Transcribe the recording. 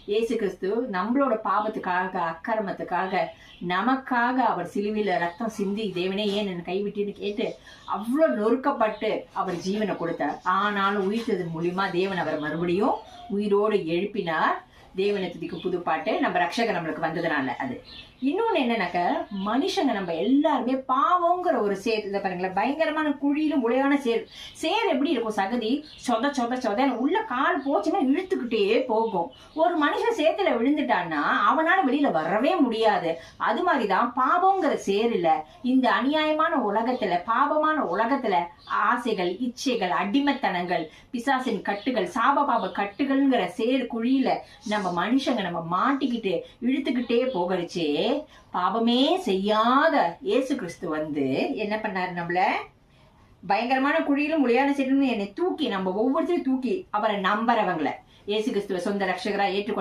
இயேசு கிறிஸ்து நம்மளோட பாவத்துக்காக, அக்கிரமத்துக்காக, நமக்காக அவர் சிலுவையில ரத்தம் சிந்தி, தேவனே ஏன் என்னை கைவிட்டுன்னு கேட்டு அவ்வளவு நொறுக்கப்பட்டு அவர் ஜீவனை கொடுத்தார். ஆனாலும் உயிர்த்ததன் மூலியமா தேவன் அவரை மறுபடியும் உயிரோடு எழுப்பினார். தேவனை துதிக்கு புது பாட்டு நம்ம ரட்சகர் நம்மளுக்கு வந்ததுனால. அது இன்னொன்னு என்னன்னாக்க, மனுஷங்க நம்ம எல்லாருமே பாவங்கிற ஒரு சேர் இதை பாருங்களேன், பயங்கரமான குழியிலும் முளையான சேர் எப்படி இருக்கும்? சகதி சொத சொத சொத உள்ள கால் போச்சுன்னா இழுத்துக்கிட்டே போகும். ஒரு மனுஷன் சேத்துல விழுந்துட்டான்னா அவனால வெளியில வரவே முடியாது. அது மாதிரிதான் பாவங்கிற சேருல இந்த அநியாயமான உலகத்துல, பாவமான உலகத்துல ஆசைகள், இச்சைகள், அடிமைத்தனங்கள், பிசாசின் கட்டுகள், சாப பாப கட்டுகள்ங்கிற சேர் குழியில நம்ம மனுஷங்க நம்ம மாட்டிக்கிட்டு இழுத்துக்கிட்டே போகரிச்சே, பாவமே செய்யாத இயேசு கிறிஸ்து வந்து என்ன பண்ணாரு? நம்மள பயங்கரமான குழியிலும் முளையான சேரும் என்னை தூக்கி, நம்ம ஒவ்வொருத்தரையும் தூக்கி அவரை நம்புறவங்களை இயேசு கிறிஸ்துவ சொந்த ரட்சகரா ஏற்றுக்கொண்ட